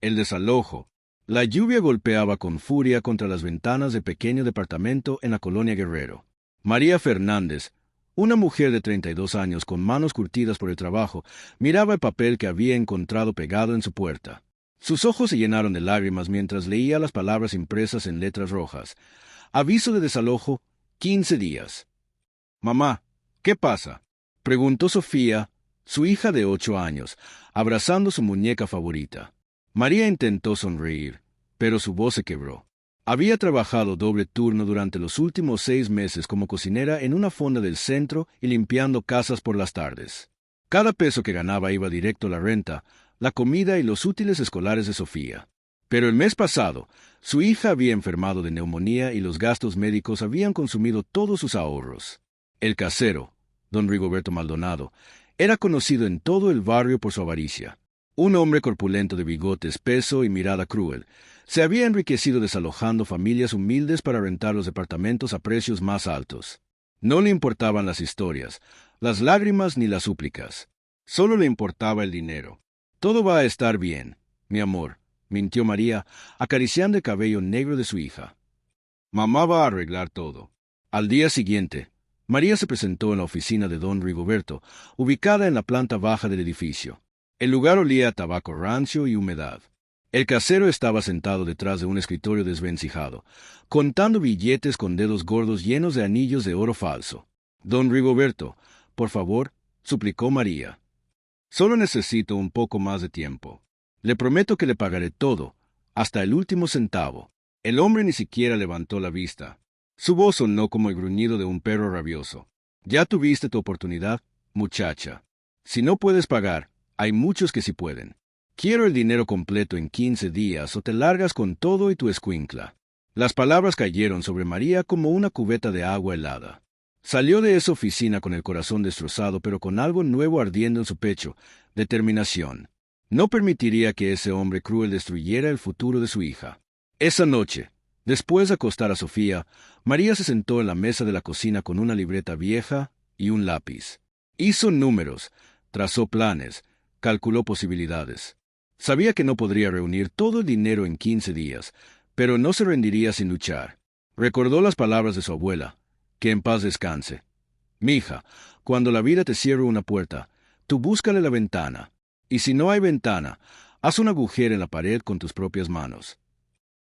El desalojo. La lluvia golpeaba con furia contra las ventanas del pequeño departamento en la colonia Guerrero. María Fernández, una mujer de 32 años con manos curtidas por el trabajo, miraba el papel que había encontrado pegado en su puerta. Sus ojos se llenaron de lágrimas mientras leía las palabras impresas en letras rojas. Aviso de desalojo, 15 días. «Mamá, ¿qué pasa?», preguntó Sofía, su hija de 8 años, abrazando su muñeca favorita. María intentó sonreír, pero su voz se quebró. Había trabajado doble turno durante los últimos 6 meses como cocinera en una fonda del centro y limpiando casas por las tardes. Cada peso que ganaba iba directo a la renta, la comida y los útiles escolares de Sofía. Pero el mes pasado, su hija había enfermado de neumonía y los gastos médicos habían consumido todos sus ahorros. El casero, don Rigoberto Maldonado, era conocido en todo el barrio por su avaricia. Un hombre corpulento de bigote espeso y mirada cruel, se había enriquecido desalojando familias humildes para rentar los departamentos a precios más altos. No le importaban las historias, las lágrimas ni las súplicas. Solo le importaba el dinero. «Todo va a estar bien, mi amor», mintió María, acariciando el cabello negro de su hija. «Mamá va a arreglar todo». Al día siguiente, María se presentó en la oficina de don Rigoberto, ubicada en la planta baja del edificio. El lugar olía a tabaco rancio y humedad. El casero estaba sentado detrás de un escritorio desvencijado, contando billetes con dedos gordos llenos de anillos de oro falso. «Don Rigoberto, por favor», suplicó María. «Solo necesito un poco más de tiempo. Le prometo que le pagaré todo, hasta el último centavo». El hombre ni siquiera levantó la vista. Su voz sonó como el gruñido de un perro rabioso. «Ya tuviste tu oportunidad, muchacha. Si no puedes pagar, hay muchos que sí pueden. Quiero el dinero completo en 15 días o te largas con todo y tu escuincla». Las palabras cayeron sobre María como una cubeta de agua helada. Salió de esa oficina con el corazón destrozado, pero con algo nuevo ardiendo en su pecho: determinación. No permitiría que ese hombre cruel destruyera el futuro de su hija. Esa noche, después de acostar a Sofía, María se sentó en la mesa de la cocina con una libreta vieja y un lápiz. Hizo números, trazó planes, calculó posibilidades. Sabía que no podría reunir todo el dinero en 15 días, pero no se rendiría sin luchar. Recordó las palabras de su abuela: «Que en paz descanse. Mija, cuando la vida te cierre una puerta, tú búscale la ventana, y si no hay ventana, haz un agujero en la pared con tus propias manos».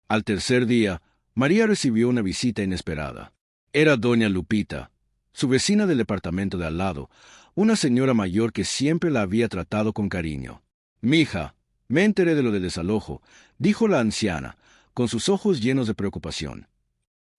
Al tercer día, María recibió una visita inesperada. Era doña Lupita, su vecina del departamento de al lado, una señora mayor que siempre la había tratado con cariño. «Mija, me enteré de lo del desalojo», dijo la anciana, con sus ojos llenos de preocupación.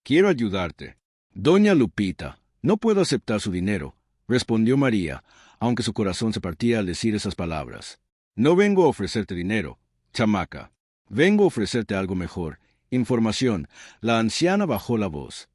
«Quiero ayudarte». «Doña Lupita, no puedo aceptar su dinero», respondió María, aunque su corazón se partía al decir esas palabras. «No vengo a ofrecerte dinero, chamaca. Vengo a ofrecerte algo mejor, información». La anciana bajó la voz.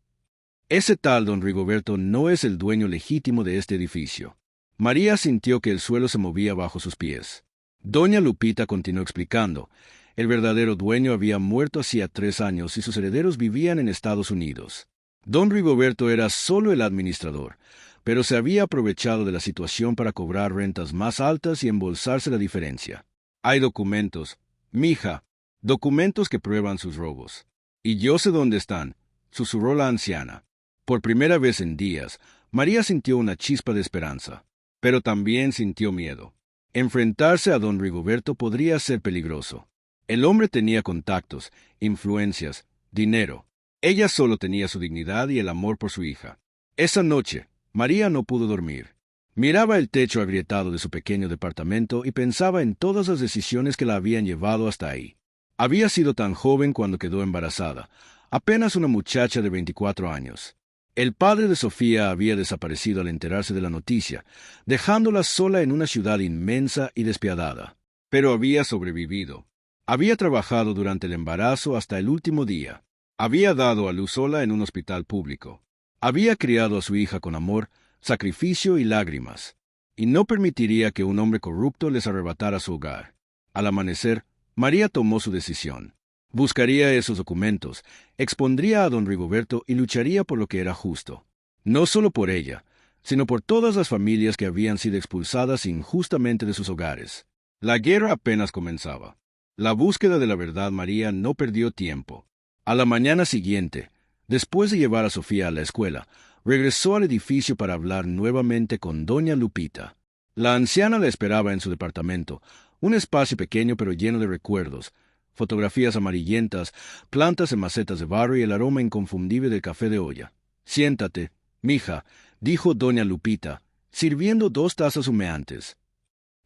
«Ese tal don Rigoberto no es el dueño legítimo de este edificio». María sintió que el suelo se movía bajo sus pies. Doña Lupita continuó explicando. El verdadero dueño había muerto hacía 3 años y sus herederos vivían en Estados Unidos. Don Rigoberto era solo el administrador, pero se había aprovechado de la situación para cobrar rentas más altas y embolsarse la diferencia. «Hay documentos, mija, documentos que prueban sus robos. Y yo sé dónde están», susurró la anciana. Por primera vez en días, María sintió una chispa de esperanza, pero también sintió miedo. Enfrentarse a don Rigoberto podría ser peligroso. El hombre tenía contactos, influencias, dinero. Ella solo tenía su dignidad y el amor por su hija. Esa noche, María no pudo dormir. Miraba el techo agrietado de su pequeño departamento y pensaba en todas las decisiones que la habían llevado hasta ahí. Había sido tan joven cuando quedó embarazada, apenas una muchacha de 24 años. El padre de Sofía había desaparecido al enterarse de la noticia, dejándola sola en una ciudad inmensa y despiadada. Pero había sobrevivido. Había trabajado durante el embarazo hasta el último día. Había dado a luz sola en un hospital público. Había criado a su hija con amor, sacrificio y lágrimas. Y no permitiría que un hombre corrupto les arrebatara su hogar. Al amanecer, María tomó su decisión. Buscaría esos documentos, expondría a don Rigoberto y lucharía por lo que era justo. No solo por ella, sino por todas las familias que habían sido expulsadas injustamente de sus hogares. La guerra apenas comenzaba. La búsqueda de la verdad María no perdió tiempo. A la mañana siguiente, después de llevar a Sofía a la escuela, regresó al edificio para hablar nuevamente con doña Lupita. La anciana la esperaba en su departamento, un espacio pequeño pero lleno de recuerdos, fotografías amarillentas, plantas en macetas de barro y el aroma inconfundible del café de olla. «Siéntate, mija», dijo doña Lupita, sirviendo 2 tazas humeantes.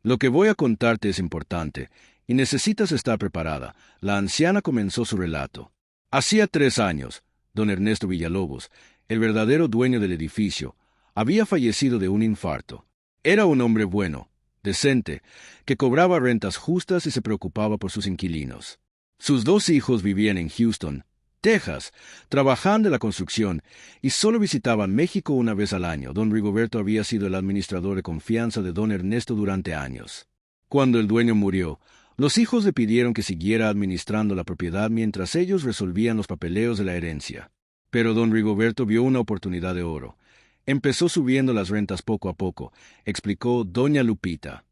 «Lo que voy a contarte es importante, y necesitas estar preparada». La anciana comenzó su relato. Hacía 3 años, don Ernesto Villalobos, el verdadero dueño del edificio, había fallecido de un infarto. Era un hombre bueno, decente, que cobraba rentas justas y se preocupaba por sus inquilinos. Sus 2 hijos vivían en Houston, Texas, trabajando en la construcción, y solo visitaban México una vez al año. Don Rigoberto había sido el administrador de confianza de don Ernesto durante años. Cuando el dueño murió, los hijos le pidieron que siguiera administrando la propiedad mientras ellos resolvían los papeleos de la herencia. Pero don Rigoberto vio una oportunidad de oro. Empezó subiendo las rentas poco a poco, explicó doña Lupita.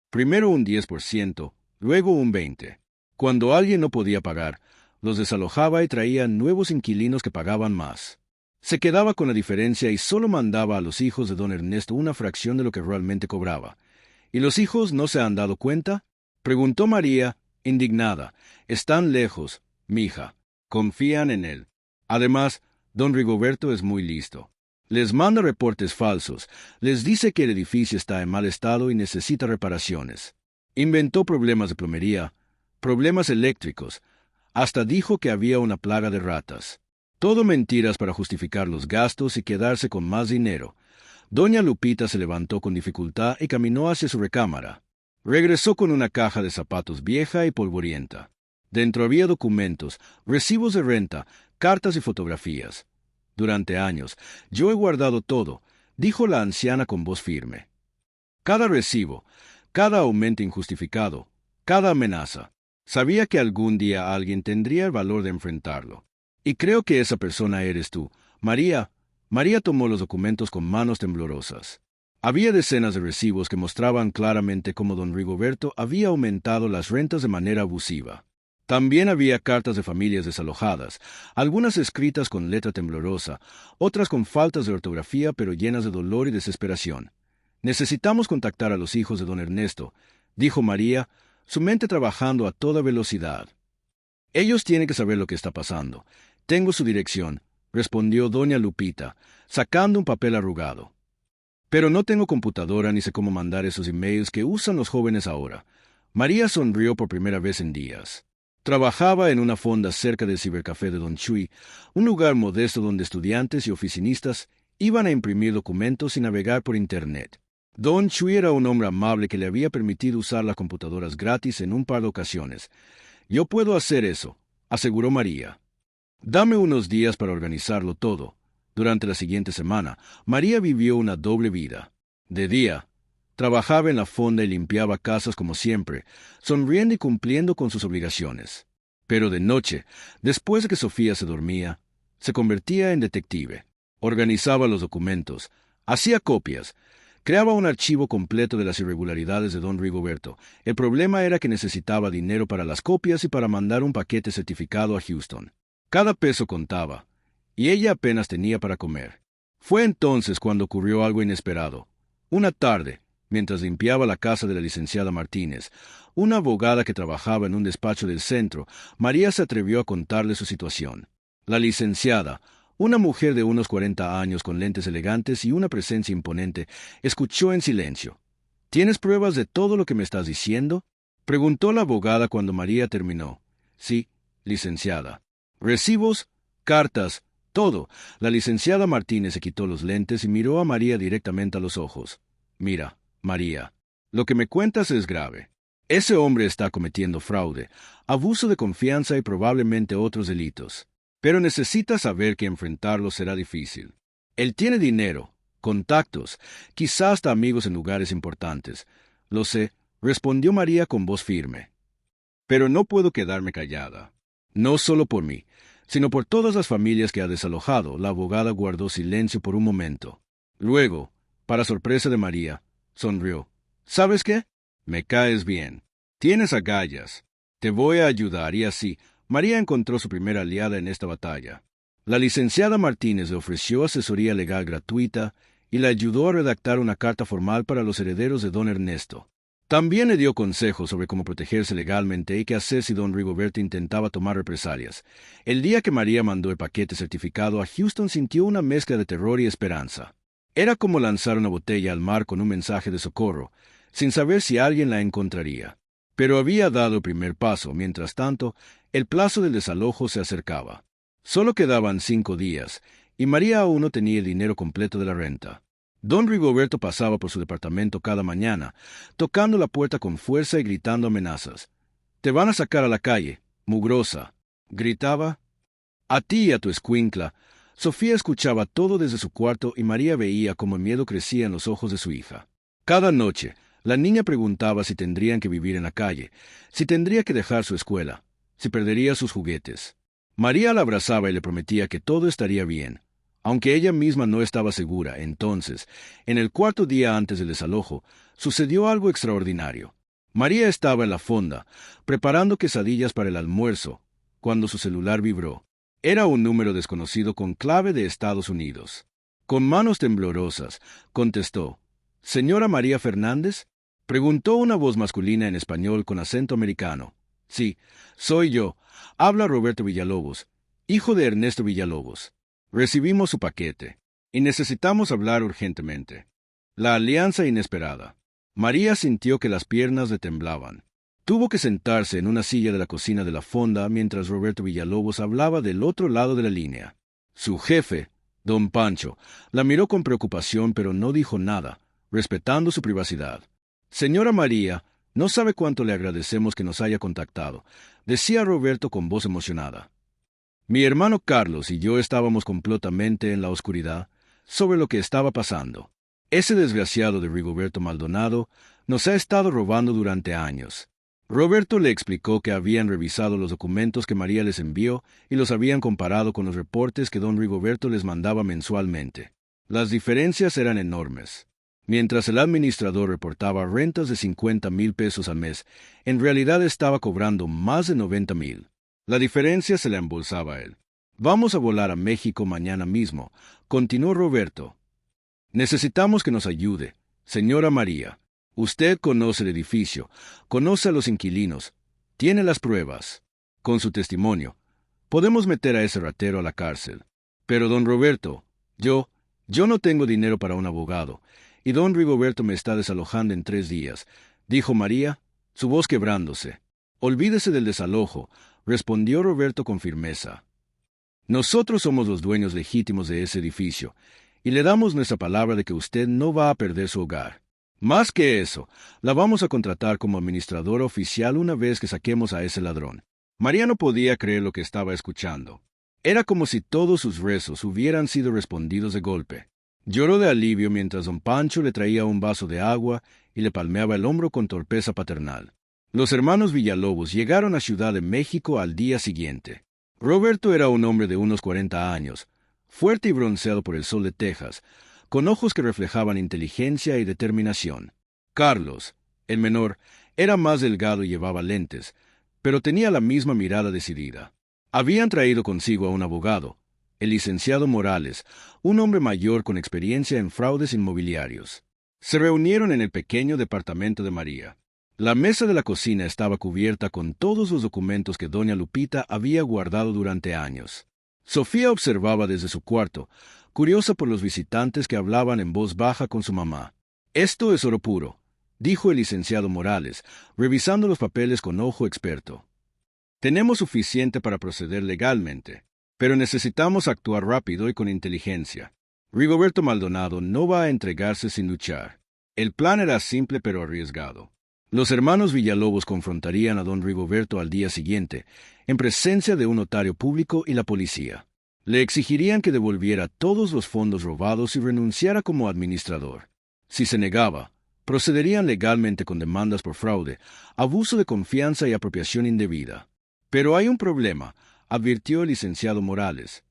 Primero un 10%, luego un 20%. Cuando alguien no podía pagar, los desalojaba y traía nuevos inquilinos que pagaban más. Se quedaba con la diferencia y solo mandaba a los hijos de don Ernesto una fracción de lo que realmente cobraba. ¿Y los hijos no se han dado cuenta?, preguntó María, indignada. «Están lejos, mija. Confían en él. Además, don Rigoberto es muy listo. Les manda reportes falsos, les dice que el edificio está en mal estado y necesita reparaciones. Inventó problemas de plomería, problemas eléctricos, hasta dijo que había una plaga de ratas. Todo mentiras para justificar los gastos y quedarse con más dinero». Doña Lupita se levantó con dificultad y caminó hacia su recámara. Regresó con una caja de zapatos vieja y polvorienta. Dentro había documentos, recibos de renta, cartas y fotografías. «Durante años, yo he guardado todo», dijo la anciana con voz firme. «Cada recibo, cada aumento injustificado, cada amenaza. Sabía que algún día alguien tendría el valor de enfrentarlo. Y creo que esa persona eres tú, María». María tomó los documentos con manos temblorosas. Había decenas de recibos que mostraban claramente cómo don Rigoberto había aumentado las rentas de manera abusiva. También había cartas de familias desalojadas, algunas escritas con letra temblorosa, otras con faltas de ortografía pero llenas de dolor y desesperación. «Necesitamos contactar a los hijos de don Ernesto», dijo María, su mente trabajando a toda velocidad. «Ellos tienen que saber lo que está pasando. Tengo su dirección», respondió doña Lupita, sacando un papel arrugado. «Pero no tengo computadora ni sé cómo mandar esos emails que usan los jóvenes ahora». María sonrió por primera vez en días. Trabajaba en una fonda cerca del cibercafé de Don Chuy, un lugar modesto donde estudiantes y oficinistas iban a imprimir documentos y navegar por Internet. Don Chuy era un hombre amable que le había permitido usar las computadoras gratis en un par de ocasiones. «Yo puedo hacer eso», aseguró María. «Dame unos días para organizarlo todo». Durante la siguiente semana, María vivió una doble vida. De día, trabajaba en la fonda y limpiaba casas como siempre, sonriendo y cumpliendo con sus obligaciones. Pero de noche, después de que Sofía se dormía, se convertía en detective. Organizaba los documentos, hacía copias, creaba un archivo completo de las irregularidades de don Rigoberto. El problema era que necesitaba dinero para las copias y para mandar un paquete certificado a Houston. Cada peso contaba, y ella apenas tenía para comer. Fue entonces cuando ocurrió algo inesperado. Una tarde, mientras limpiaba la casa de la licenciada Martínez, una abogada que trabajaba en un despacho del centro, María se atrevió a contarle su situación. La licenciada, una mujer de unos 40 años con lentes elegantes y una presencia imponente, escuchó en silencio. «¿Tienes pruebas de todo lo que me estás diciendo?», preguntó la abogada cuando María terminó. «Sí, licenciada. Recibos, cartas, todo». La licenciada Martínez se quitó los lentes y miró a María directamente a los ojos. «Mira, María, lo que me cuentas es grave. Ese hombre está cometiendo fraude, abuso de confianza y probablemente otros delitos. Pero necesitas saber que enfrentarlo será difícil. Él tiene dinero, contactos, quizás hasta amigos en lugares importantes». «Lo sé», respondió María con voz firme. «Pero no puedo quedarme callada. No solo por mí, sino por todas las familias que ha desalojado». La abogada guardó silencio por un momento. Luego, para sorpresa de María, sonrió. «¿Sabes qué? Me caes bien. Tienes agallas. Te voy a ayudar, y así, María encontró su primera aliada en esta batalla. La licenciada Martínez le ofreció asesoría legal gratuita y le ayudó a redactar una carta formal para los herederos de don Ernesto. También le dio consejos sobre cómo protegerse legalmente y qué hacer si don Rigoberto intentaba tomar represalias. El día que María mandó el paquete certificado a Houston sintió una mezcla de terror y esperanza. Era como lanzar una botella al mar con un mensaje de socorro, sin saber si alguien la encontraría. Pero había dado el primer paso. Mientras tanto, el plazo del desalojo se acercaba. Solo quedaban 5 días, y María aún no tenía el dinero completo de la renta. Don Rigoberto pasaba por su departamento cada mañana, tocando la puerta con fuerza y gritando amenazas. «Te van a sacar a la calle, mugrosa», gritaba. «A ti y a tu escuincla». Sofía escuchaba todo desde su cuarto y María veía cómo el miedo crecía en los ojos de su hija. Cada noche, la niña preguntaba si tendrían que vivir en la calle, si tendría que dejar su escuela, si perdería sus juguetes. María la abrazaba y le prometía que todo estaría bien, aunque ella misma no estaba segura. Entonces, en el 4.º día antes del desalojo, sucedió algo extraordinario. María estaba en la fonda, preparando quesadillas para el almuerzo, cuando su celular vibró. Era un número desconocido con clave de Estados Unidos. Con manos temblorosas, contestó. «¿Señora María Fernández?», preguntó una voz masculina en español con acento americano. «Sí, soy yo. Habla Roberto Villalobos, hijo de Ernesto Villalobos. Recibimos su paquete y necesitamos hablar urgentemente». La alianza inesperada. María sintió que las piernas le temblaban. Tuvo que sentarse en una silla de la cocina de la fonda mientras Roberto Villalobos hablaba del otro lado de la línea. Su jefe, don Pancho, la miró con preocupación pero no dijo nada, respetando su privacidad. «Señora María, no sabe cuánto le agradecemos que nos haya contactado», decía Roberto con voz emocionada. «Mi hermano Carlos y yo estábamos completamente en la oscuridad sobre lo que estaba pasando. Ese desgraciado de Rigoberto Maldonado nos ha estado robando durante años». Roberto le explicó que habían revisado los documentos que María les envió y los habían comparado con los reportes que don Rigoberto les mandaba mensualmente. Las diferencias eran enormes. Mientras el administrador reportaba rentas de 50,000 pesos al mes, en realidad estaba cobrando más de 90,000. La diferencia se la embolsaba a él. «Vamos a volar a México mañana mismo», continuó Roberto. «Necesitamos que nos ayude, señora María. Usted conoce el edificio, conoce a los inquilinos, tiene las pruebas. Con su testimonio, podemos meter a ese ratero a la cárcel. Pero don Roberto, yo no tengo dinero para un abogado, y don Rigoberto me está desalojando en 3 días», dijo María, su voz quebrándose. «Olvídese del desalojo», respondió Roberto con firmeza. «Nosotros somos los dueños legítimos de ese edificio, y le damos nuestra palabra de que usted no va a perder su hogar. Más que eso, la vamos a contratar como administradora oficial una vez que saquemos a ese ladrón». María no podía creer lo que estaba escuchando. Era como si todos sus rezos hubieran sido respondidos de golpe. Lloró de alivio mientras don Pancho le traía un vaso de agua y le palmeaba el hombro con torpeza paternal. Los hermanos Villalobos llegaron a Ciudad de México al día siguiente. Roberto era un hombre de unos 40 años, fuerte y bronceado por el sol de Texas, con ojos que reflejaban inteligencia y determinación. Carlos, el menor, era más delgado y llevaba lentes, pero tenía la misma mirada decidida. Habían traído consigo a un abogado, el licenciado Morales, un hombre mayor con experiencia en fraudes inmobiliarios. Se reunieron en el pequeño departamento de María. La mesa de la cocina estaba cubierta con todos los documentos que doña Lupita había guardado durante años. Sofía observaba desde su cuarto, curiosa por los visitantes que hablaban en voz baja con su mamá. «Esto es oro puro», dijo el licenciado Morales, revisando los papeles con ojo experto. «Tenemos suficiente para proceder legalmente, pero necesitamos actuar rápido y con inteligencia. Rigoberto Maldonado no va a entregarse sin luchar». El plan era simple pero arriesgado. Los hermanos Villalobos confrontarían a don Rigoberto al día siguiente, en presencia de un notario público y la policía. Le exigirían que devolviera todos los fondos robados y renunciara como administrador. Si se negaba, procederían legalmente con demandas por fraude, abuso de confianza y apropiación indebida. «Pero hay un problema», advirtió el licenciado Morales.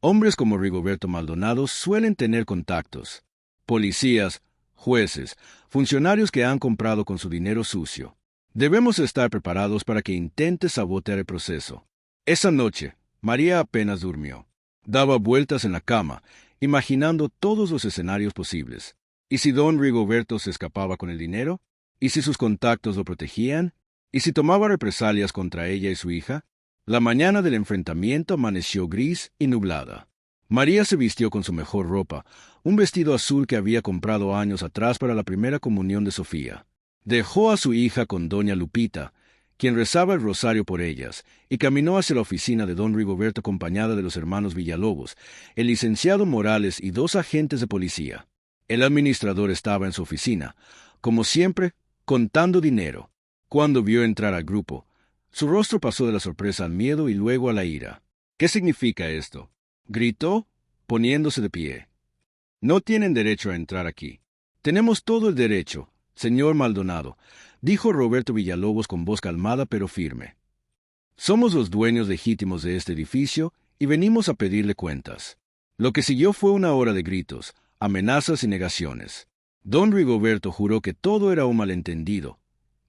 «Hombres como Rigoberto Maldonado suelen tener contactos. Policías, jueces, funcionarios que han comprado con su dinero sucio. Debemos estar preparados para que intente sabotear el proceso. Esa noche, María apenas durmió. Daba vueltas en la cama, imaginando todos los escenarios posibles. ¿Y si don Rigoberto se escapaba con el dinero? ¿Y si sus contactos lo protegían? ¿Y si tomaba represalias contra ella y su hija? La mañana del enfrentamiento amaneció gris y nublada. María se vistió con su mejor ropa, un vestido azul que había comprado años atrás para la primera comunión de Sofía. Dejó a su hija con doña Lupita, quien rezaba el rosario por ellas, y caminó hacia la oficina de don Rigoberto acompañada de los hermanos Villalobos, el licenciado Morales y 2 agentes de policía. El administrador estaba en su oficina, como siempre, contando dinero. Cuando vio entrar al grupo, su rostro pasó de la sorpresa al miedo y luego a la ira. ¿Qué significa esto?, gritó, poniéndose de pie. No tienen derecho a entrar aquí. Tenemos todo el derecho, señor Maldonado, dijo Roberto Villalobos con voz calmada pero firme. Somos los dueños legítimos de este edificio y venimos a pedirle cuentas. Lo que siguió fue una hora de gritos, amenazas y negaciones. Don Rigoberto juró que todo era un malentendido,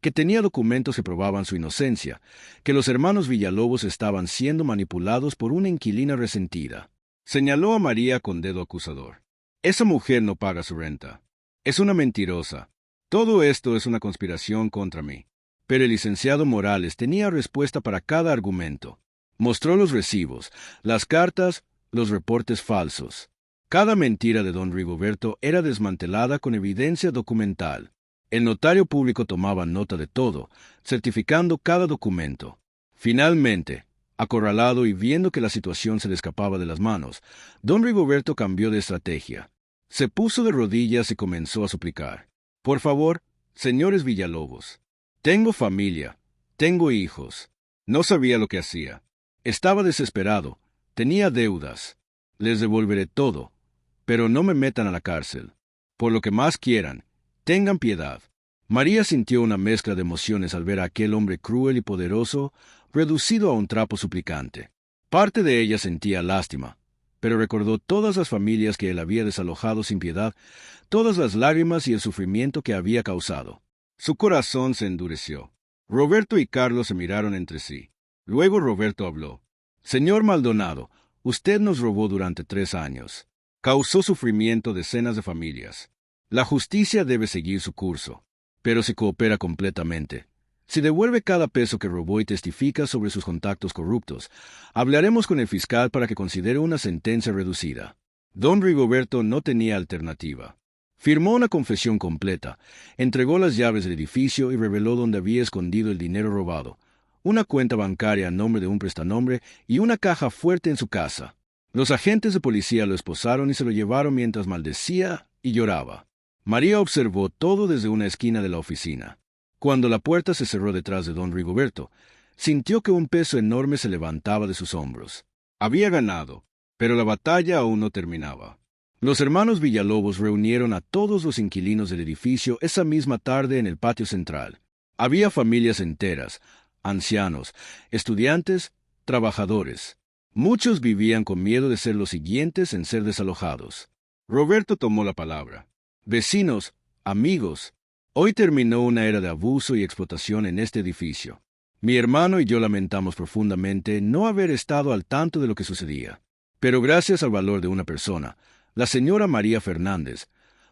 que tenía documentos que probaban su inocencia, que los hermanos Villalobos estaban siendo manipulados por una inquilina resentida. Señaló a María con dedo acusador. Esa mujer no paga su renta. Es una mentirosa. Todo esto es una conspiración contra mí. Pero el licenciado Morales tenía respuesta para cada argumento. Mostró los recibos, las cartas, los reportes falsos. Cada mentira de don Rigoberto era desmantelada con evidencia documental. El notario público tomaba nota de todo, certificando cada documento. Finalmente, acorralado y viendo que la situación se le escapaba de las manos, don Rigoberto cambió de estrategia. Se puso de rodillas y comenzó a suplicar. Por favor, señores Villalobos. Tengo familia, tengo hijos. No sabía lo que hacía. Estaba desesperado, tenía deudas. Les devolveré todo, pero no me metan a la cárcel. Por lo que más quieran, tengan piedad. María sintió una mezcla de emociones al ver a aquel hombre cruel y poderoso, reducido a un trapo suplicante. Parte de ella sentía lástima, pero recordó todas las familias que él había desalojado sin piedad, todas las lágrimas y el sufrimiento que había causado. Su corazón se endureció. Roberto y Carlos se miraron entre sí. Luego Roberto habló. Señor Maldonado, usted nos robó durante 3 años. Causó sufrimiento a decenas de familias. La justicia debe seguir su curso, pero si coopera completamente, si devuelve cada peso que robó y testifica sobre sus contactos corruptos, hablaremos con el fiscal para que considere una sentencia reducida. Don Rigoberto no tenía alternativa. Firmó una confesión completa, entregó las llaves del edificio y reveló dónde había escondido el dinero robado, una cuenta bancaria a nombre de un prestanombre y una caja fuerte en su casa. Los agentes de policía lo esposaron y se lo llevaron mientras maldecía y lloraba. María observó todo desde una esquina de la oficina. Cuando la puerta se cerró detrás de don Rigoberto, sintió que un peso enorme se levantaba de sus hombros. Había ganado, pero la batalla aún no terminaba. Los hermanos Villalobos reunieron a todos los inquilinos del edificio esa misma tarde en el patio central. Había familias enteras, ancianos, estudiantes, trabajadores. Muchos vivían con miedo de ser los siguientes en ser desalojados. Roberto tomó la palabra. Vecinos, amigos, hoy terminó una era de abuso y explotación en este edificio. Mi hermano y yo lamentamos profundamente no haber estado al tanto de lo que sucedía. Pero gracias al valor de una persona, la señora María Fernández,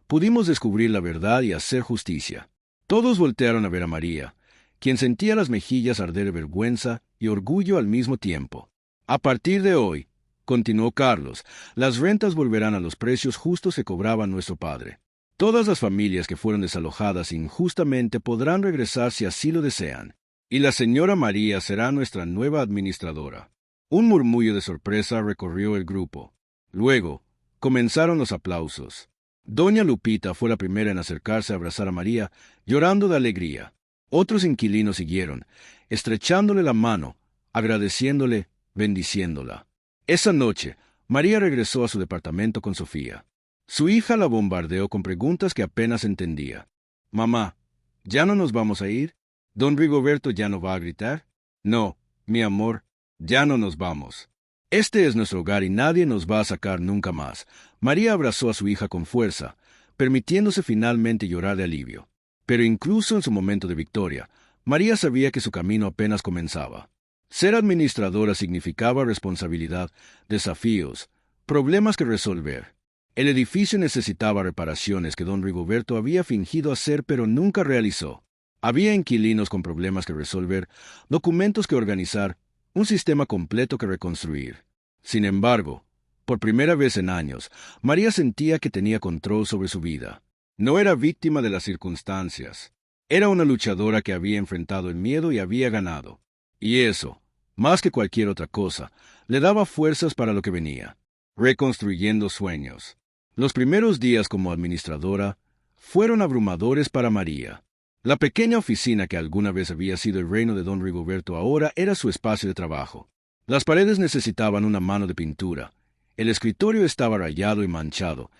pudimos descubrir la verdad y hacer justicia. Todos voltearon a ver a María, quien sentía las mejillas arder de vergüenza y orgullo al mismo tiempo. A partir de hoy, continuó Carlos, las rentas volverán a los precios justos que cobraba nuestro padre. Todas las familias que fueron desalojadas injustamente podrán regresar si así lo desean, y la señora María será nuestra nueva administradora. Un murmullo de sorpresa recorrió el grupo. Luego, comenzaron los aplausos. Doña Lupita fue la primera en acercarse a abrazar a María, llorando de alegría. Otros inquilinos siguieron, estrechándole la mano, agradeciéndole, bendiciéndola. Esa noche, María regresó a su departamento con Sofía. Su hija la bombardeó con preguntas que apenas entendía. «Mamá, ¿ya no nos vamos a ir? ¿Don Rigoberto ya no va a gritar?» «No, mi amor, ya no nos vamos. Este es nuestro hogar y nadie nos va a sacar nunca más». María abrazó a su hija con fuerza, permitiéndose finalmente llorar de alivio. Pero incluso en su momento de victoria, María sabía que su camino apenas comenzaba. Ser administradora significaba responsabilidad, desafíos, problemas que resolver. El edificio necesitaba reparaciones que don Rigoberto había fingido hacer pero nunca realizó. Había inquilinos con problemas que resolver, documentos que organizar, un sistema completo que reconstruir. Sin embargo, por primera vez en años, María sentía que tenía control sobre su vida. No era víctima de las circunstancias. Era una luchadora que había enfrentado el miedo y había ganado. Y eso, más que cualquier otra cosa, le daba fuerzas para lo que venía. Reconstruyendo sueños. Los primeros días como administradora fueron abrumadores para María. La pequeña oficina que alguna vez había sido el reino de don Rigoberto ahora era su espacio de trabajo. Las paredes necesitaban una mano de pintura, el escritorio estaba rayado y manchado,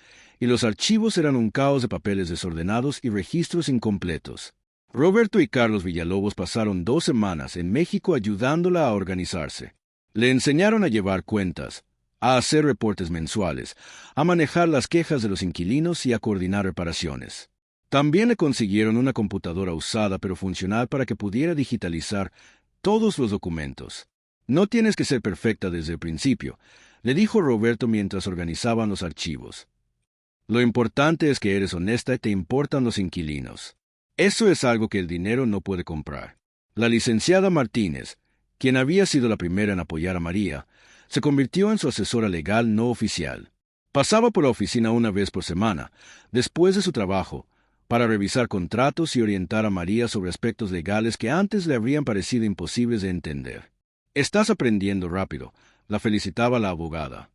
y los archivos eran un caos de papeles desordenados y registros incompletos. Roberto y Carlos Villalobos pasaron 2 semanas en México ayudándola a organizarse. Le enseñaron a llevar cuentas, a hacer reportes mensuales, a manejar las quejas de los inquilinos y a coordinar reparaciones. También le consiguieron una computadora usada pero funcional para que pudiera digitalizar todos los documentos. No tienes que ser perfecta desde el principio, le dijo Roberto mientras organizaban los archivos. Lo importante es que eres honesta y te importan los inquilinos. Eso es algo que el dinero no puede comprar. La licenciada Martínez, quien había sido la primera en apoyar a María, se convirtió en su asesora legal no oficial. Pasaba por la oficina una vez por semana, después de su trabajo, para revisar contratos y orientar a María sobre aspectos legales que antes le habrían parecido imposibles de entender. Estás aprendiendo rápido, la felicitaba la abogada.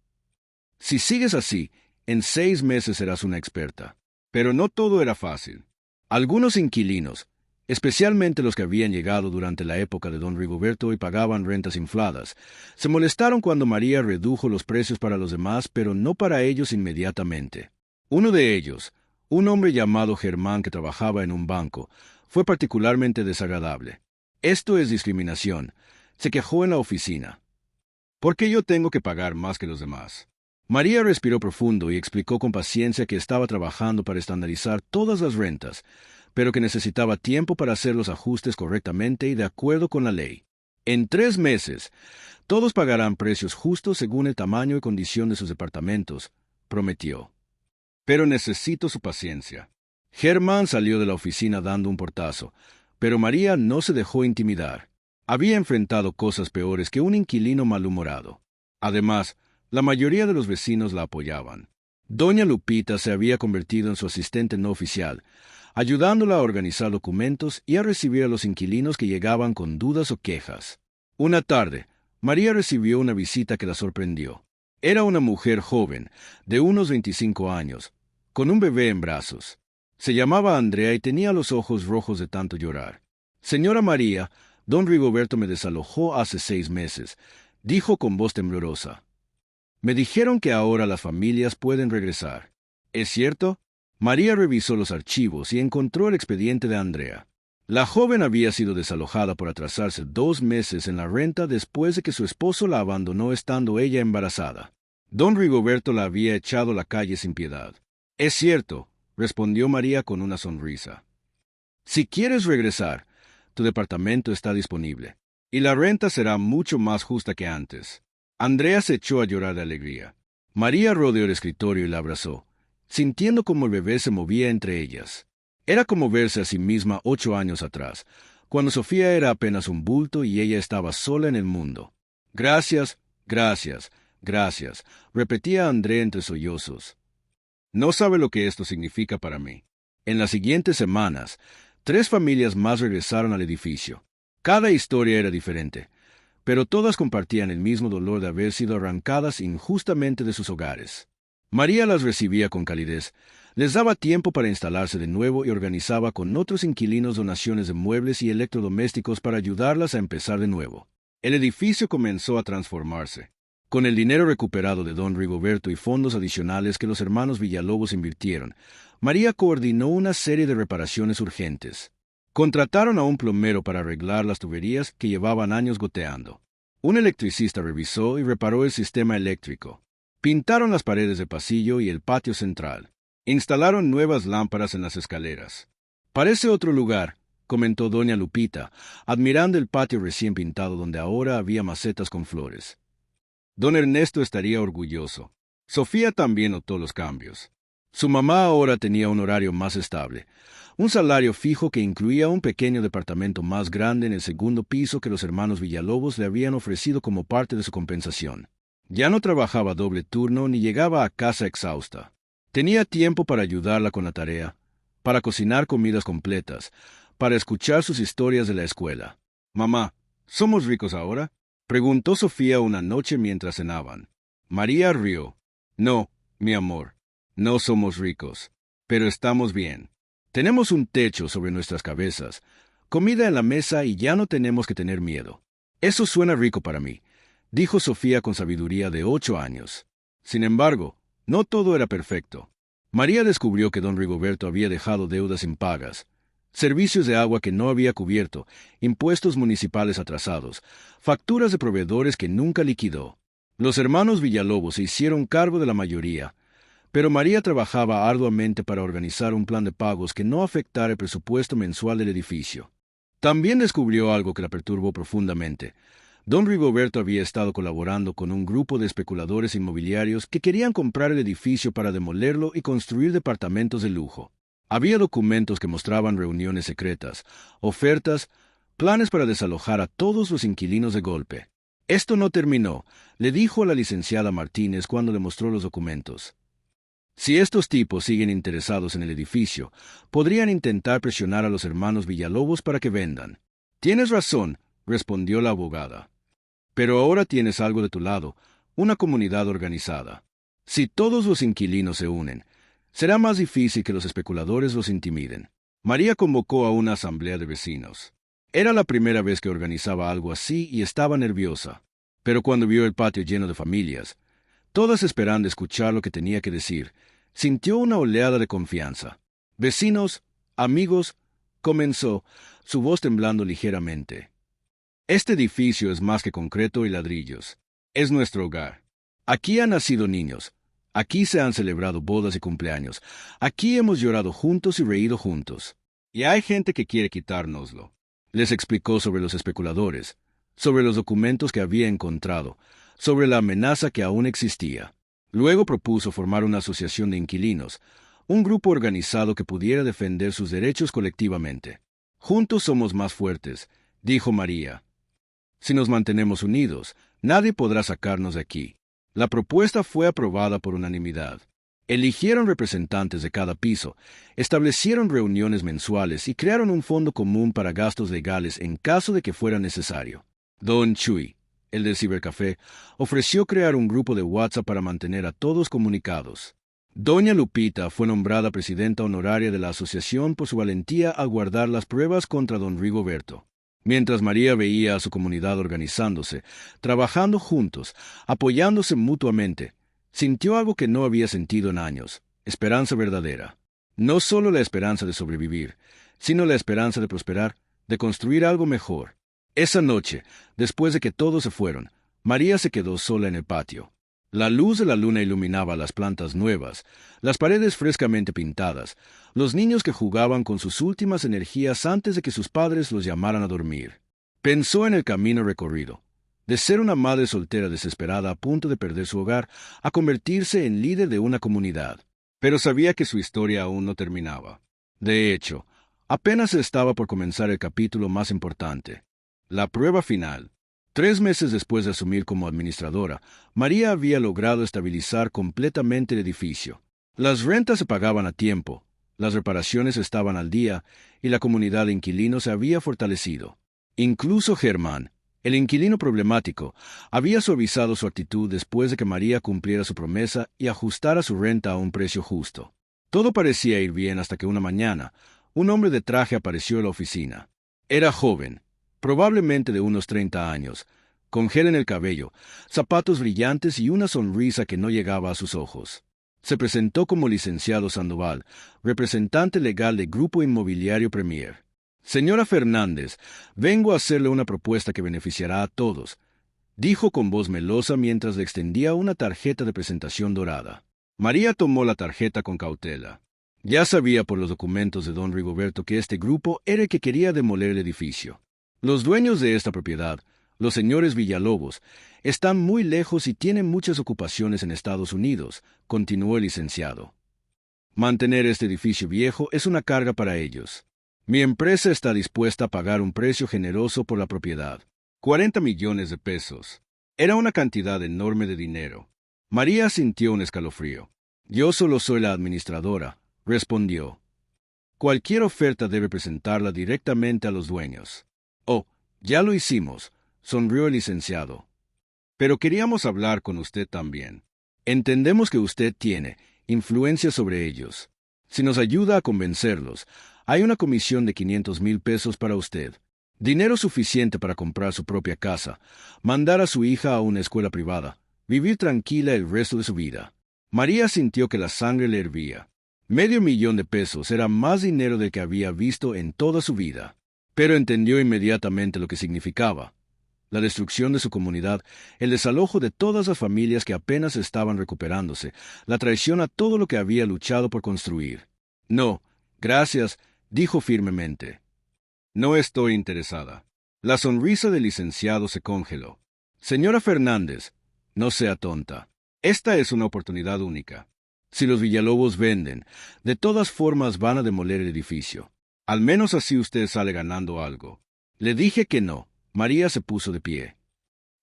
Si sigues así, en 6 meses serás una experta. Pero no todo era fácil. Algunos inquilinos, especialmente los que habían llegado durante la época de don Rigoberto y pagaban rentas infladas, se molestaron cuando María redujo los precios para los demás, pero no para ellos inmediatamente. Uno de ellos, un hombre llamado Germán que trabajaba en un banco, fue particularmente desagradable. Esto es discriminación, se quejó en la oficina. ¿Por qué yo tengo que pagar más que los demás? María respiró profundo y explicó con paciencia que estaba trabajando para estandarizar todas las rentas, pero que necesitaba tiempo para hacer los ajustes correctamente y de acuerdo con la ley. En 3 meses, todos pagarán precios justos según el tamaño y condición de sus departamentos, prometió. Pero necesito su paciencia. Germán salió de la oficina dando un portazo, pero María no se dejó intimidar. Había enfrentado cosas peores que un inquilino malhumorado. Además, la mayoría de los vecinos la apoyaban. Doña Lupita se había convertido en su asistente no oficial, ayudándola a organizar documentos y a recibir a los inquilinos que llegaban con dudas o quejas. Una tarde, María recibió una visita que la sorprendió. Era una mujer joven, de unos 25 años, con un bebé en brazos. Se llamaba Andrea y tenía los ojos rojos de tanto llorar. Señora María, don Rigoberto me desalojó hace 6 meses, dijo con voz temblorosa. Me dijeron que ahora las familias pueden regresar. ¿Es cierto? María revisó los archivos y encontró el expediente de Andrea. La joven había sido desalojada por atrasarse 2 meses en la renta después de que su esposo la abandonó estando ella embarazada. Don Rigoberto la había echado a la calle sin piedad. Es cierto, respondió María con una sonrisa. Si quieres regresar, tu departamento está disponible, y la renta será mucho más justa que antes. Andrea se echó a llorar de alegría. María rodeó el escritorio y la abrazó, sintiendo cómo el bebé se movía entre ellas. Era como verse a sí misma 8 años atrás, cuando Sofía era apenas un bulto y ella estaba sola en el mundo. Gracias, gracias, gracias, repetía Andrea entre sollozos. No sabe lo que esto significa para mí. En las siguientes semanas, 3 familias más regresaron al edificio. Cada historia era diferente, pero todas compartían el mismo dolor de haber sido arrancadas injustamente de sus hogares. María las recibía con calidez, les daba tiempo para instalarse de nuevo y organizaba con otros inquilinos donaciones de muebles y electrodomésticos para ayudarlas a empezar de nuevo. El edificio comenzó a transformarse. Con el dinero recuperado de don Rigoberto y fondos adicionales que los hermanos Villalobos invirtieron, María coordinó una serie de reparaciones urgentes. Contrataron a un plomero para arreglar las tuberías que llevaban años goteando. Un electricista revisó y reparó el sistema eléctrico. Pintaron las paredes del pasillo y el patio central. Instalaron nuevas lámparas en las escaleras. Parece otro lugar, comentó doña Lupita, admirando el patio recién pintado donde ahora había macetas con flores. Don Ernesto estaría orgulloso. Sofía también notó los cambios. Su mamá ahora tenía un horario más estable, un salario fijo que incluía un pequeño departamento más grande en el segundo piso que los hermanos Villalobos le habían ofrecido como parte de su compensación. Ya no trabajaba doble turno ni llegaba a casa exhausta. Tenía tiempo para ayudarla con la tarea, para cocinar comidas completas, para escuchar sus historias de la escuela. «Mamá, ¿somos ricos ahora?», preguntó Sofía una noche mientras cenaban. María rió. «No, mi amor, no somos ricos, pero estamos bien. Tenemos un techo sobre nuestras cabezas, comida en la mesa y ya no tenemos que tener miedo. Eso suena rico para mí», dijo Sofía con sabiduría de 8 años. Sin embargo, no todo era perfecto. María descubrió que don Rigoberto había dejado deudas impagas, servicios de agua que no había cubierto, impuestos municipales atrasados, facturas de proveedores que nunca liquidó. Los hermanos Villalobos se hicieron cargo de la mayoría, pero María trabajaba arduamente para organizar un plan de pagos que no afectara el presupuesto mensual del edificio. También descubrió algo que la perturbó profundamente. Don Rigoberto había estado colaborando con un grupo de especuladores inmobiliarios que querían comprar el edificio para demolerlo y construir departamentos de lujo. Había documentos que mostraban reuniones secretas, ofertas, planes para desalojar a todos los inquilinos de golpe. «Esto no terminó», le dijo a la licenciada Martínez cuando le mostró los documentos. «Si estos tipos siguen interesados en el edificio, podrían intentar presionar a los hermanos Villalobos para que vendan». «Tienes razón», respondió la abogada. «Pero ahora tienes algo de tu lado, una comunidad organizada. Si todos los inquilinos se unen, será más difícil que los especuladores los intimiden». María convocó a una asamblea de vecinos. Era la primera vez que organizaba algo así y estaba nerviosa. Pero cuando vio el patio lleno de familias, todas esperando escuchar lo que tenía que decir, sintió una oleada de confianza. «Vecinos, amigos», comenzó, su voz temblando ligeramente. «Este edificio es más que concreto y ladrillos. Es nuestro hogar. Aquí han nacido niños. Aquí se han celebrado bodas y cumpleaños. Aquí hemos llorado juntos y reído juntos. Y hay gente que quiere quitárnoslo». Les explicó sobre los especuladores, sobre los documentos que había encontrado, sobre la amenaza que aún existía. Luego propuso formar una asociación de inquilinos, un grupo organizado que pudiera defender sus derechos colectivamente. «Juntos somos más fuertes», dijo María. «Si nos mantenemos unidos, nadie podrá sacarnos de aquí». La propuesta fue aprobada por unanimidad. Eligieron representantes de cada piso, establecieron reuniones mensuales y crearon un fondo común para gastos legales en caso de que fuera necesario. Don Chuy, el del cibercafé, ofreció crear un grupo de WhatsApp para mantener a todos comunicados. Doña Lupita fue nombrada presidenta honoraria de la asociación por su valentía al guardar las pruebas contra don Rigoberto. Mientras María veía a su comunidad organizándose, trabajando juntos, apoyándose mutuamente, sintió algo que no había sentido en años: esperanza verdadera. No solo la esperanza de sobrevivir, sino la esperanza de prosperar, de construir algo mejor. Esa noche, después de que todos se fueron, María se quedó sola en el patio. La luz de la luna iluminaba las plantas nuevas, las paredes frescamente pintadas, los niños que jugaban con sus últimas energías antes de que sus padres los llamaran a dormir. Pensó en el camino recorrido, de ser una madre soltera desesperada a punto de perder su hogar, a convertirse en líder de una comunidad. Pero sabía que su historia aún no terminaba. De hecho, apenas estaba por comenzar el capítulo más importante, la prueba final. 3 meses después de asumir como administradora, María había logrado estabilizar completamente el edificio. Las rentas se pagaban a tiempo, las reparaciones estaban al día y la comunidad de inquilinos se había fortalecido. Incluso Germán, el inquilino problemático, había suavizado su actitud después de que María cumpliera su promesa y ajustara su renta a un precio justo. Todo parecía ir bien hasta que una mañana, un hombre de traje apareció en la oficina. Era joven, probablemente de unos 30 años, con gel en el cabello, zapatos brillantes y una sonrisa que no llegaba a sus ojos. Se presentó como licenciado Sandoval, representante legal de Grupo Inmobiliario Premier. «Señora Fernández, vengo a hacerle una propuesta que beneficiará a todos», dijo con voz melosa mientras le extendía una tarjeta de presentación dorada. María tomó la tarjeta con cautela. Ya sabía por los documentos de don Rigoberto que este grupo era el que quería demoler el edificio. Los dueños de esta propiedad, los señores Villalobos, están muy lejos y tienen muchas ocupaciones en Estados Unidos, continuó el licenciado. Mantener este edificio viejo es una carga para ellos. Mi empresa está dispuesta a pagar un precio generoso por la propiedad. 40 millones de pesos. Era una cantidad enorme de dinero. María sintió un escalofrío. Yo solo soy la administradora, respondió. Cualquier oferta debe presentarla directamente a los dueños. Oh, ya lo hicimos, sonrió el licenciado. Pero queríamos hablar con usted también. Entendemos que usted tiene influencia sobre ellos. Si nos ayuda a convencerlos, hay una comisión de 500,000 pesos para usted. Dinero suficiente para comprar su propia casa, mandar a su hija a una escuela privada, vivir tranquila el resto de su vida. María sintió que la sangre le hervía. $500,000 de pesos era más dinero del que había visto en toda su vida. Pero entendió inmediatamente lo que significaba. La destrucción de su comunidad, el desalojo de todas las familias que apenas estaban recuperándose, la traición a todo lo que había luchado por construir. No, gracias, dijo firmemente. No estoy interesada. La sonrisa del licenciado se congeló. Señora Fernández, no sea tonta. Esta es una oportunidad única. Si los Villalobos venden, de todas formas van a demoler el edificio. Al menos así usted sale ganando algo. Le dije que no. María se puso de pie.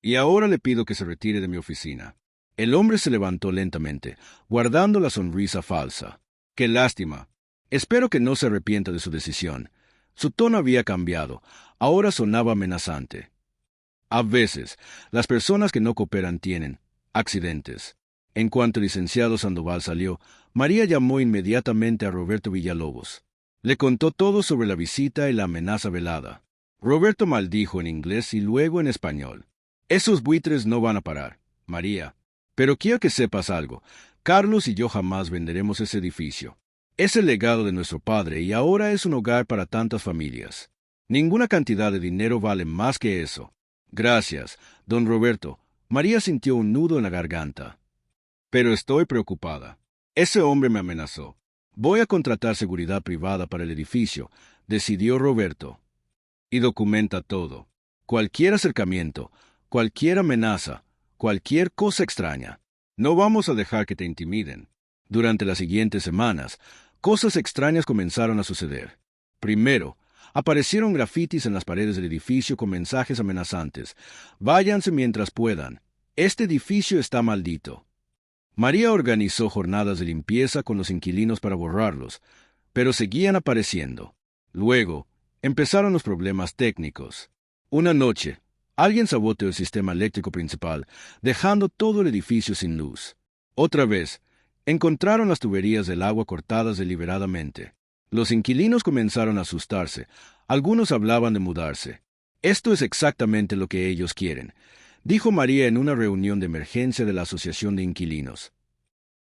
Y ahora le pido que se retire de mi oficina. El hombre se levantó lentamente, guardando la sonrisa falsa. ¡Qué lástima! Espero que no se arrepienta de su decisión. Su tono había cambiado. Ahora sonaba amenazante. A veces, las personas que no cooperan tienen accidentes. En cuanto el licenciado Sandoval salió, María llamó inmediatamente a Roberto Villalobos. Le contó todo sobre la visita y la amenaza velada. Roberto maldijo en inglés y luego en español. Esos buitres no van a parar, María. Pero quiero que sepas algo. Carlos y yo jamás venderemos ese edificio. Es el legado de nuestro padre y ahora es un hogar para tantas familias. Ninguna cantidad de dinero vale más que eso. Gracias, don Roberto. María sintió un nudo en la garganta. Pero estoy preocupada. Ese hombre me amenazó. Voy a contratar seguridad privada para el edificio, decidió Roberto. Y documenta todo. Cualquier acercamiento, cualquier amenaza, cualquier cosa extraña. No vamos a dejar que te intimiden. Durante las siguientes semanas, cosas extrañas comenzaron a suceder. Primero, aparecieron grafitis en las paredes del edificio con mensajes amenazantes. Váyanse mientras puedan. Este edificio está maldito. María organizó jornadas de limpieza con los inquilinos para borrarlos, pero seguían apareciendo. Luego, empezaron los problemas técnicos. Una noche, alguien saboteó el sistema eléctrico principal, dejando todo el edificio sin luz. Otra vez, encontraron las tuberías del agua cortadas deliberadamente. Los inquilinos comenzaron a asustarse. Algunos hablaban de mudarse. Esto es exactamente lo que ellos quieren, dijo María en una reunión de emergencia de la Asociación de Inquilinos.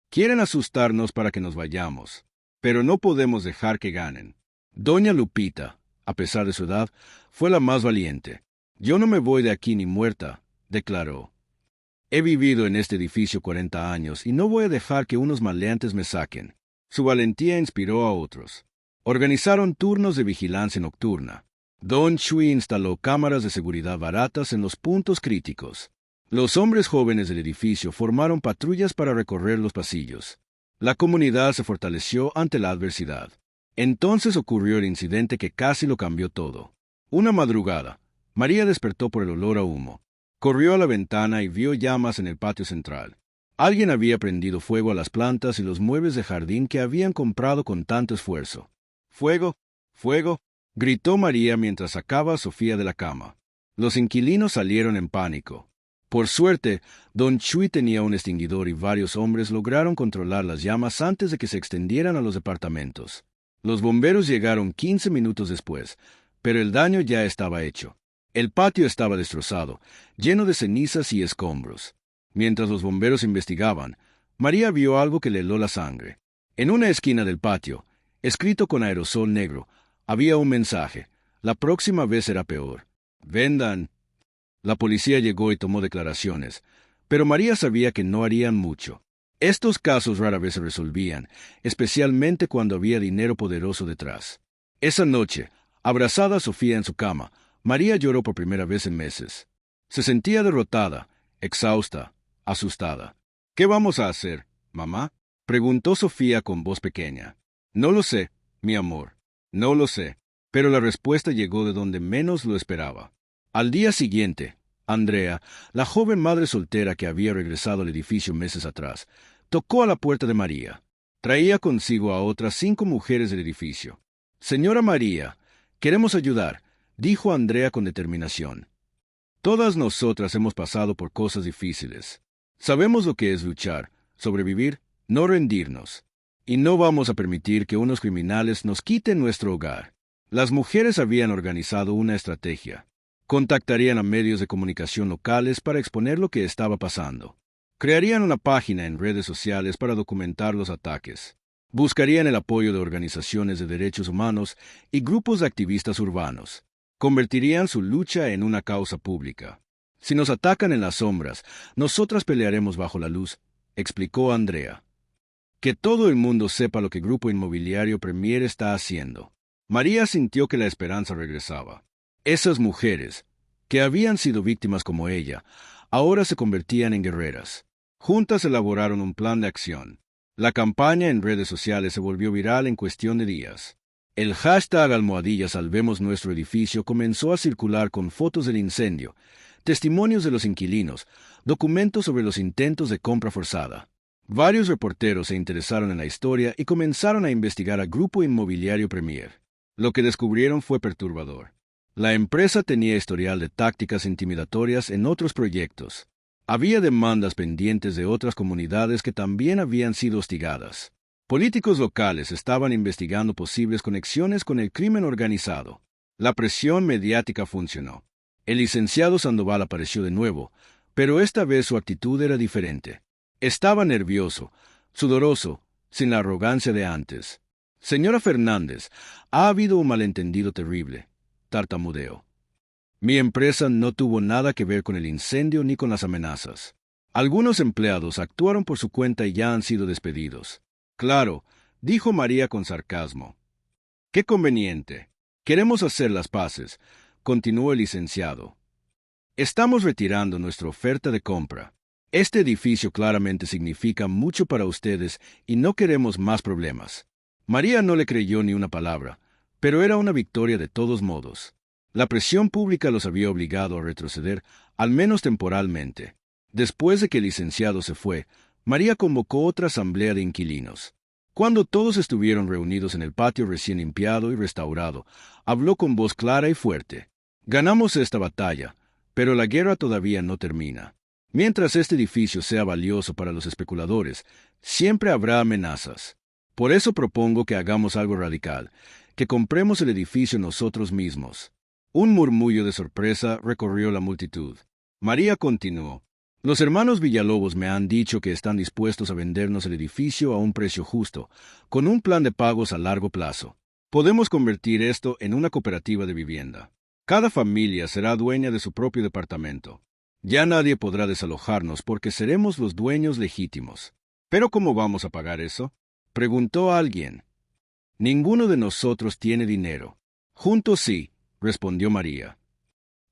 Quieren asustarnos para que nos vayamos, pero no podemos dejar que ganen. Doña Lupita, a pesar de su edad, fue la más valiente. Yo no me voy de aquí ni muerta, declaró. He vivido en este edificio 40 años y no voy a dejar que unos maleantes me saquen. Su valentía inspiró a otros. Organizaron turnos de vigilancia nocturna. Don Chui instaló cámaras de seguridad baratas en los puntos críticos. Los hombres jóvenes del edificio formaron patrullas para recorrer los pasillos. La comunidad se fortaleció ante la adversidad. Entonces ocurrió el incidente que casi lo cambió todo. Una madrugada, María despertó por el olor a humo. Corrió a la ventana y vio llamas en el patio central. Alguien había prendido fuego a las plantas y los muebles de jardín que habían comprado con tanto esfuerzo. ¡Fuego! ¡Fuego! Gritó María mientras sacaba a Sofía de la cama. Los inquilinos salieron en pánico. Por suerte, don Chui tenía un extinguidor y varios hombres lograron controlar las llamas antes de que se extendieran a los departamentos. Los bomberos llegaron 15 minutos después, pero el daño ya estaba hecho. El patio estaba destrozado, lleno de cenizas y escombros. Mientras los bomberos investigaban, María vio algo que le heló la sangre. En una esquina del patio, escrito con aerosol negro, había un mensaje. La próxima vez será peor. Vendan. La policía llegó y tomó declaraciones, pero María sabía que no harían mucho. Estos casos rara vez se resolvían, especialmente cuando había dinero poderoso detrás. Esa noche, abrazada a Sofía en su cama, María lloró por primera vez en meses. Se sentía derrotada, exhausta, asustada. ¿Qué vamos a hacer, mamá?, preguntó Sofía con voz pequeña. No lo sé, mi amor, no lo sé. Pero la respuesta llegó de donde menos lo esperaba. Al día siguiente, Andrea, la joven madre soltera que había regresado al edificio meses atrás, tocó a la puerta de María. Traía consigo a otras 5 mujeres del edificio. Señora María, queremos ayudar, dijo Andrea con determinación. Todas nosotras hemos pasado por cosas difíciles. Sabemos lo que es luchar, sobrevivir, no rendirnos. Y no vamos a permitir que unos criminales nos quiten nuestro hogar. Las mujeres habían organizado una estrategia. Contactarían a medios de comunicación locales para exponer lo que estaba pasando. Crearían una página en redes sociales para documentar los ataques. Buscarían el apoyo de organizaciones de derechos humanos y grupos de activistas urbanos. Convertirían su lucha en una causa pública. Si nos atacan en las sombras, nosotras pelearemos bajo la luz, explicó Andrea. Que todo el mundo sepa lo que Grupo Inmobiliario Premier está haciendo. María sintió que la esperanza regresaba. Esas mujeres, que habían sido víctimas como ella, ahora se convertían en guerreras. Juntas elaboraron un plan de acción. La campaña en redes sociales se volvió viral en cuestión de días. El hashtag #Salvemos nuestro edificio comenzó a circular con fotos del incendio, testimonios de los inquilinos, documentos sobre los intentos de compra forzada. Varios reporteros se interesaron en la historia y comenzaron a investigar al Grupo Inmobiliario Premier. Lo que descubrieron fue perturbador. La empresa tenía historial de tácticas intimidatorias en otros proyectos. Había demandas pendientes de otras comunidades que también habían sido hostigadas. Políticos locales estaban investigando posibles conexiones con el crimen organizado. La presión mediática funcionó. El licenciado Sandoval apareció de nuevo, pero esta vez su actitud era diferente. Estaba nervioso, sudoroso, sin la arrogancia de antes. Señora Fernández, ha habido un malentendido terrible, tartamudeó. Mi empresa no tuvo nada que ver con el incendio ni con las amenazas. Algunos empleados actuaron por su cuenta y ya han sido despedidos. Claro, dijo María con sarcasmo. Qué conveniente. Queremos hacer las paces, continuó el licenciado. Estamos retirando nuestra oferta de compra. Este edificio claramente significa mucho para ustedes y no queremos más problemas. María no le creyó ni una palabra, pero era una victoria de todos modos. La presión pública los había obligado a retroceder, al menos temporalmente. Después de que el licenciado se fue, María convocó otra asamblea de inquilinos. Cuando todos estuvieron reunidos en el patio recién limpiado y restaurado, habló con voz clara y fuerte. Ganamos esta batalla, pero la guerra todavía no termina. Mientras este edificio sea valioso para los especuladores, siempre habrá amenazas. Por eso propongo que hagamos algo radical, que compremos el edificio nosotros mismos. Un murmullo de sorpresa recorrió la multitud. María continuó. Los hermanos Villalobos me han dicho que están dispuestos a vendernos el edificio a un precio justo, con un plan de pagos a largo plazo. Podemos convertir esto en una cooperativa de vivienda. Cada familia será dueña de su propio departamento. Ya nadie podrá desalojarnos porque seremos los dueños legítimos. ¿Pero cómo vamos a pagar eso?, preguntó alguien. Ninguno de nosotros tiene dinero. Juntos sí, respondió María.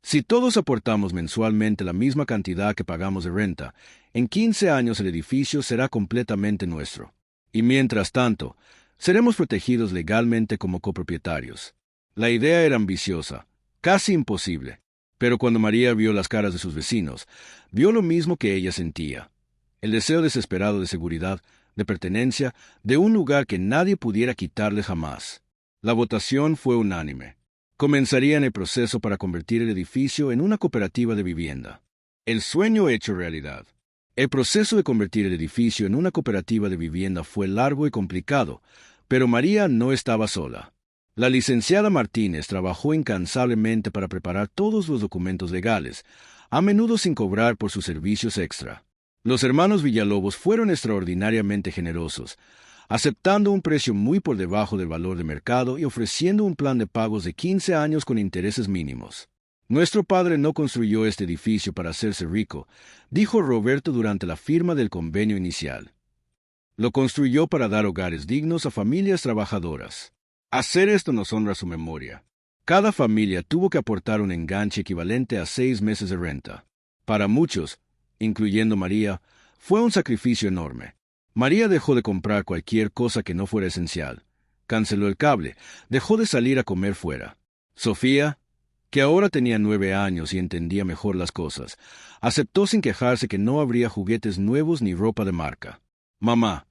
Si todos aportamos mensualmente la misma cantidad que pagamos de renta, en 15 años el edificio será completamente nuestro. Y mientras tanto, seremos protegidos legalmente como copropietarios. La idea era ambiciosa, casi imposible. Pero cuando María vio las caras de sus vecinos, vio lo mismo que ella sentía. El deseo desesperado de seguridad, de pertenencia, de un lugar que nadie pudiera quitarle jamás. La votación fue unánime. Comenzarían el proceso para convertir el edificio en una cooperativa de vivienda. El sueño hecho realidad. El proceso de convertir el edificio en una cooperativa de vivienda fue largo y complicado, pero María no estaba sola. La licenciada Martínez trabajó incansablemente para preparar todos los documentos legales, a menudo sin cobrar por sus servicios extra. Los hermanos Villalobos fueron extraordinariamente generosos, aceptando un precio muy por debajo del valor de mercado y ofreciendo un plan de pagos de 15 años con intereses mínimos. Nuestro padre no construyó este edificio para hacerse rico, dijo Roberto durante la firma del convenio inicial. Lo construyó para dar hogares dignos a familias trabajadoras. Hacer esto nos honra su memoria. Cada familia tuvo que aportar un enganche equivalente a 6 meses de renta. Para muchos, incluyendo María, fue un sacrificio enorme. María dejó de comprar cualquier cosa que no fuera esencial. Canceló el cable, dejó de salir a comer fuera. Sofía, que ahora tenía 9 años y entendía mejor las cosas, aceptó sin quejarse que no habría juguetes nuevos ni ropa de marca. «Mamá,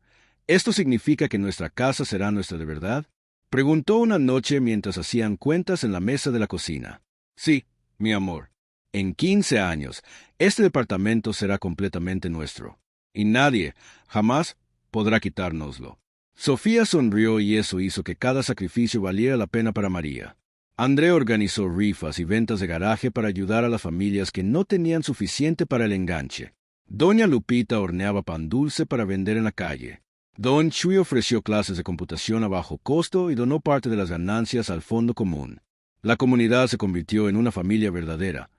¿esto significa que nuestra casa será nuestra de verdad?», preguntó una noche mientras hacían cuentas en la mesa de la cocina. «Sí, mi amor. En 15 años, este departamento será completamente nuestro. Y nadie, jamás, podrá quitárnoslo». Sofía sonrió y eso hizo que cada sacrificio valiera la pena para María. André organizó rifas y ventas de garaje para ayudar a las familias que no tenían suficiente para el enganche. Doña Lupita horneaba pan dulce para vender en la calle. Don Chuy ofreció clases de computación a bajo costo y donó parte de las ganancias al fondo común. La comunidad se convirtió en una familia verdadera,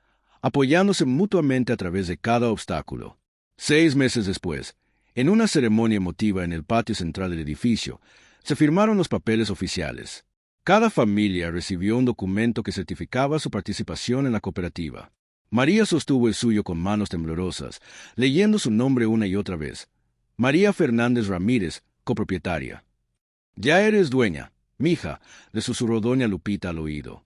apoyándose mutuamente a través de cada obstáculo. 6 meses después, en una ceremonia emotiva en el patio central del edificio, se firmaron los papeles oficiales. Cada familia recibió un documento que certificaba su participación en la cooperativa. María sostuvo el suyo con manos temblorosas, leyendo su nombre una y otra vez. María Fernández Ramírez, copropietaria. «Ya eres dueña, mija», le susurró doña Lupita al oído.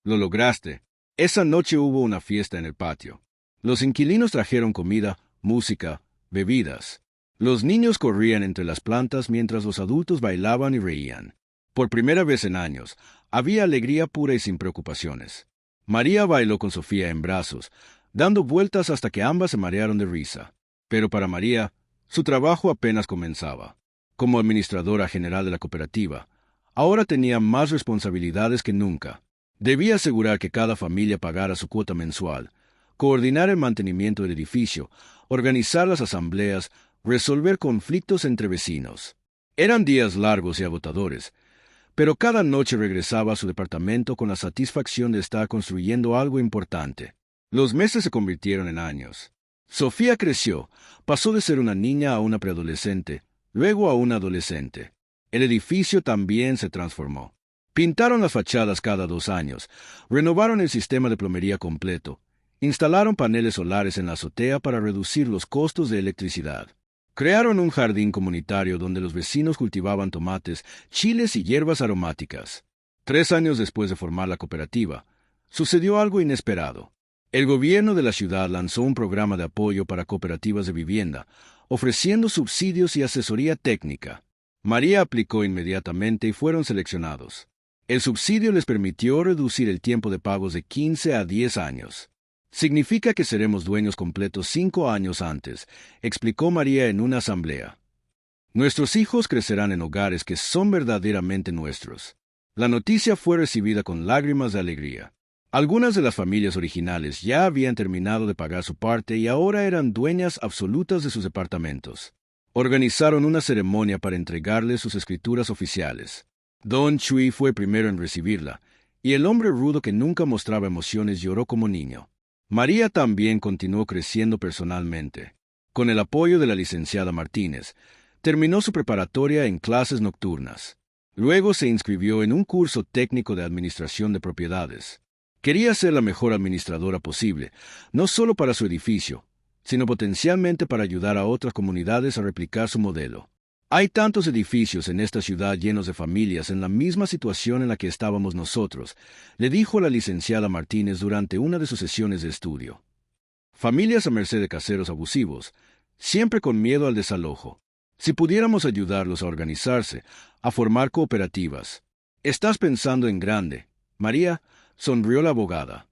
«Lo lograste». Esa noche hubo una fiesta en el patio. Los inquilinos trajeron comida, música, bebidas. Los niños corrían entre las plantas mientras los adultos bailaban y reían. Por primera vez en años, había alegría pura y sin preocupaciones. María bailó con Sofía en brazos, dando vueltas hasta que ambas se marearon de risa. Pero para María, su trabajo apenas comenzaba. Como administradora general de la cooperativa, ahora tenía más responsabilidades que nunca. Debía asegurar que cada familia pagara su cuota mensual, coordinar el mantenimiento del edificio, organizar las asambleas, resolver conflictos entre vecinos. Eran días largos y agotadores, pero cada noche regresaba a su departamento con la satisfacción de estar construyendo algo importante. Los meses se convirtieron en años. Sofía creció, pasó de ser una niña a una preadolescente, luego a una adolescente. El edificio también se transformó. Pintaron las fachadas cada 2 años, renovaron el sistema de plomería completo, instalaron paneles solares en la azotea para reducir los costos de electricidad. Crearon un jardín comunitario donde los vecinos cultivaban tomates, chiles y hierbas aromáticas. 3 años después de formar la cooperativa, sucedió algo inesperado. El gobierno de la ciudad lanzó un programa de apoyo para cooperativas de vivienda, ofreciendo subsidios y asesoría técnica. María aplicó inmediatamente y fueron seleccionados. El subsidio les permitió reducir el tiempo de pagos de 15 a 10 años. «Significa que seremos dueños completos 5 años antes», explicó María en una asamblea. «Nuestros hijos crecerán en hogares que son verdaderamente nuestros». La noticia fue recibida con lágrimas de alegría. Algunas de las familias originales ya habían terminado de pagar su parte y ahora eran dueñas absolutas de sus departamentos. Organizaron una ceremonia para entregarles sus escrituras oficiales. Don Chuy fue primero en recibirla, y el hombre rudo que nunca mostraba emociones lloró como niño. María también continuó creciendo personalmente. Con el apoyo de la licenciada Martínez, terminó su preparatoria en clases nocturnas. Luego se inscribió en un curso técnico de administración de propiedades. Quería ser la mejor administradora posible, no solo para su edificio, sino potencialmente para ayudar a otras comunidades a replicar su modelo. «Hay tantos edificios en esta ciudad llenos de familias en la misma situación en la que estábamos nosotros», le dijo la licenciada Martínez durante una de sus sesiones de estudio. «Familias a merced de caseros abusivos, siempre con miedo al desalojo. Si pudiéramos ayudarlos a organizarse, a formar cooperativas». «Estás pensando en grande, María», sonrió la abogada.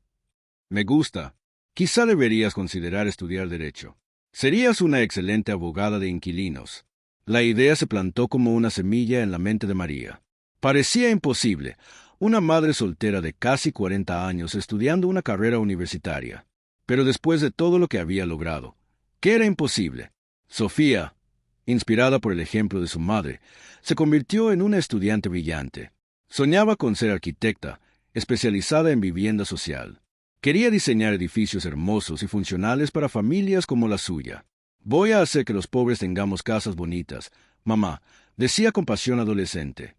«Me gusta. Quizá deberías considerar estudiar Derecho. Serías una excelente abogada de inquilinos». La idea se plantó como una semilla en la mente de María. Parecía imposible, una madre soltera de casi 40 años estudiando una carrera universitaria. Pero después de todo lo que había logrado, ¿qué era imposible? Sofía, inspirada por el ejemplo de su madre, se convirtió en una estudiante brillante. Soñaba con ser arquitecta, especializada en vivienda social. Quería diseñar edificios hermosos y funcionales para familias como la suya. Voy a hacer que los pobres tengamos casas bonitas, mamá, decía con pasión adolescente.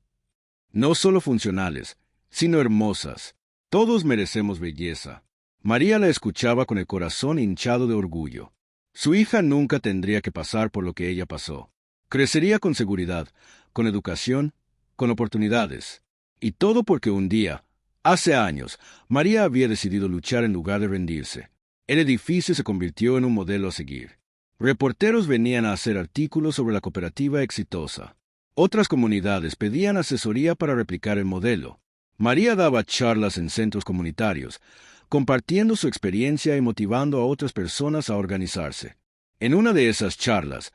No solo funcionales, sino hermosas. Todos merecemos belleza. María la escuchaba con el corazón hinchado de orgullo. Su hija nunca tendría que pasar por lo que ella pasó. Crecería con seguridad, con educación, con oportunidades. Y todo porque un día, hace años, María había decidido luchar en lugar de rendirse. El edificio se convirtió en un modelo a seguir. Reporteros venían a hacer artículos sobre la cooperativa exitosa. Otras comunidades pedían asesoría para replicar el modelo. María daba charlas en centros comunitarios, compartiendo su experiencia y motivando a otras personas a organizarse. En una de esas charlas,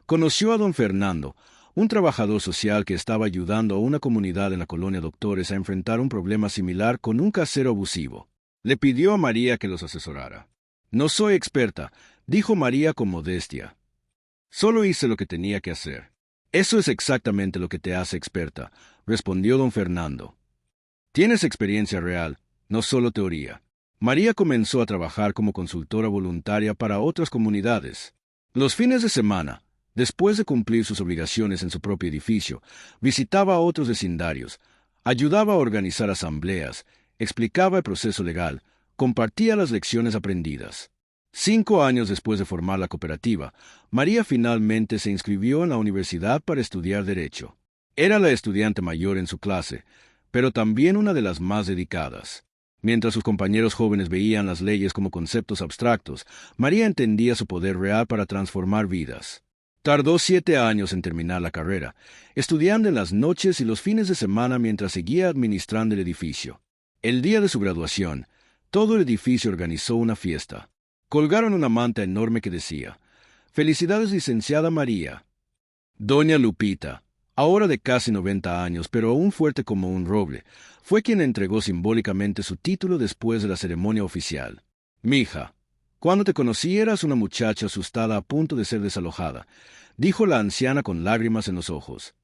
conoció a don Fernando, un trabajador social que estaba ayudando a una comunidad en la colonia Doctores a enfrentar un problema similar con un casero abusivo. Le pidió a María que los asesorara. No soy experta, dijo María con modestia. Solo hice lo que tenía que hacer. Eso es exactamente lo que te hace experta, respondió don Fernando. Tienes experiencia real, no solo teoría. María comenzó a trabajar como consultora voluntaria para otras comunidades. Los fines de semana, después de cumplir sus obligaciones en su propio edificio, visitaba a otros vecindarios, ayudaba a organizar asambleas, explicaba el proceso legal, compartía las lecciones aprendidas. 5 años después de formar la cooperativa, María finalmente se inscribió en la universidad para estudiar Derecho. Era la estudiante mayor en su clase, pero también una de las más dedicadas. Mientras sus compañeros jóvenes veían las leyes como conceptos abstractos, María entendía su poder real para transformar vidas. Tardó 7 años en terminar la carrera, estudiando en las noches y los fines de semana mientras seguía administrando el edificio. El día de su graduación, todo el edificio organizó una fiesta. Colgaron una manta enorme que decía: «Felicidades, licenciada María». Doña Lupita, ahora de casi 90 años, pero aún fuerte como un roble, fue quien entregó simbólicamente su título después de la ceremonia oficial. «Mija, cuando te conocí eras una muchacha asustada a punto de ser desalojada», dijo la anciana con lágrimas en los ojos.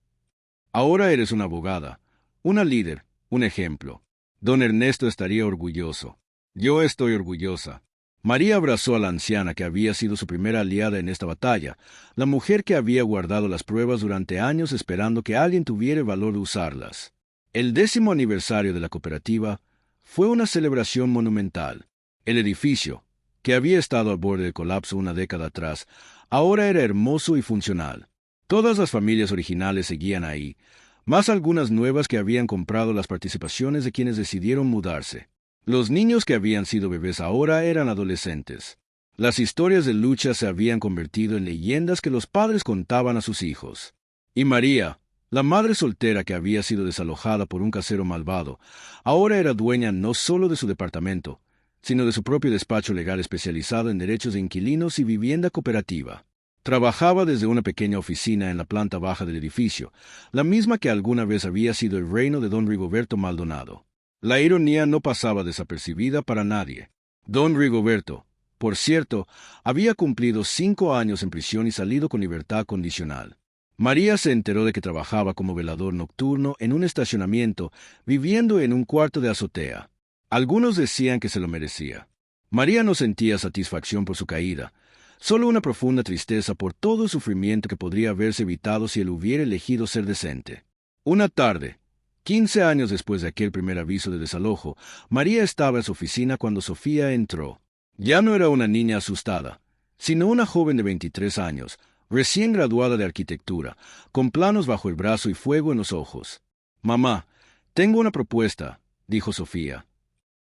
«Ahora eres una abogada, una líder, un ejemplo. Don Ernesto estaría orgulloso. Yo estoy orgullosa». María abrazó a la anciana que había sido su primera aliada en esta batalla, la mujer que había guardado las pruebas durante años esperando que alguien tuviera el valor de usarlas. El 10º aniversario de la cooperativa fue una celebración monumental. El edificio, que había estado al borde del colapso una década atrás, ahora era hermoso y funcional. Todas las familias originales seguían ahí, más algunas nuevas que habían comprado las participaciones de quienes decidieron mudarse. Los niños que habían sido bebés ahora eran adolescentes. Las historias de lucha se habían convertido en leyendas que los padres contaban a sus hijos. Y María, la madre soltera que había sido desalojada por un casero malvado, ahora era dueña no solo de su departamento, sino de su propio despacho legal especializado en derechos de inquilinos y vivienda cooperativa. Trabajaba desde una pequeña oficina en la planta baja del edificio, la misma que alguna vez había sido el reino de don Rigoberto Maldonado. La ironía no pasaba desapercibida para nadie. Don Rigoberto, por cierto, había cumplido 5 años en prisión y salido con libertad condicional. María se enteró de que trabajaba como velador nocturno en un estacionamiento, viviendo en un cuarto de azotea. Algunos decían que se lo merecía. María no sentía satisfacción por su caída, solo una profunda tristeza por todo el sufrimiento que podría haberse evitado si él hubiera elegido ser decente. Una tarde, 15 años después de aquel primer aviso de desalojo, María estaba en su oficina cuando Sofía entró. Ya no era una niña asustada, sino una joven de 23 años, recién graduada de arquitectura, con planos bajo el brazo y fuego en los ojos. «Mamá, tengo una propuesta», dijo Sofía.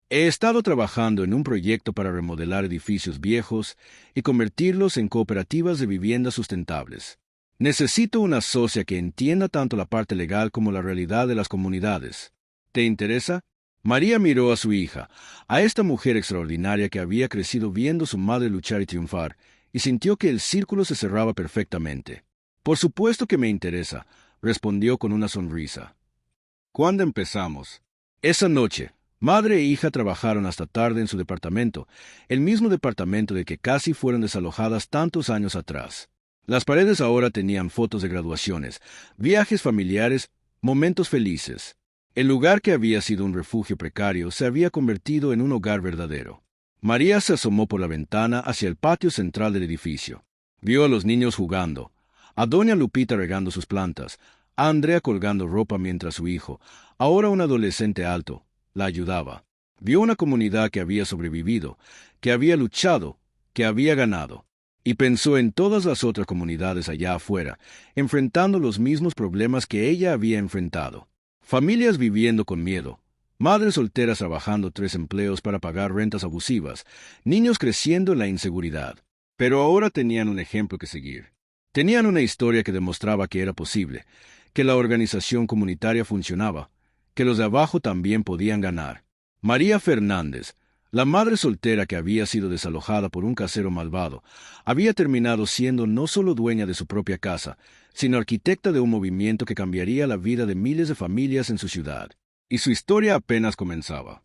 «He estado trabajando en un proyecto para remodelar edificios viejos y convertirlos en cooperativas de viviendas sustentables. Necesito una socia que entienda tanto la parte legal como la realidad de las comunidades. ¿Te interesa?» María miró a su hija, a esta mujer extraordinaria que había crecido viendo a su madre luchar y triunfar, y sintió que el círculo se cerraba perfectamente. «Por supuesto que me interesa», respondió con una sonrisa. «¿Cuándo empezamos?» Esa noche, madre e hija trabajaron hasta tarde en su departamento, el mismo departamento de que casi fueron desalojadas tantos años atrás. Las paredes ahora tenían fotos de graduaciones, viajes familiares, momentos felices. El lugar que había sido un refugio precario se había convertido en un hogar verdadero. María se asomó por la ventana hacia el patio central del edificio. Vio a los niños jugando, a doña Lupita regando sus plantas, a Andrea colgando ropa mientras su hijo, ahora un adolescente alto, la ayudaba. Vio una comunidad que había sobrevivido, que había luchado, que había ganado. Y pensó en todas las otras comunidades allá afuera, enfrentando los mismos problemas que ella había enfrentado. Familias viviendo con miedo, madres solteras trabajando 3 empleos para pagar rentas abusivas, niños creciendo en la inseguridad. Pero ahora tenían un ejemplo que seguir. Tenían una historia que demostraba que era posible, que la organización comunitaria funcionaba, que los de abajo también podían ganar. María Fernández, la madre soltera que había sido desalojada por un casero malvado, había terminado siendo no solo dueña de su propia casa, sino arquitecta de un movimiento que cambiaría la vida de miles de familias en su ciudad. Y su historia apenas comenzaba.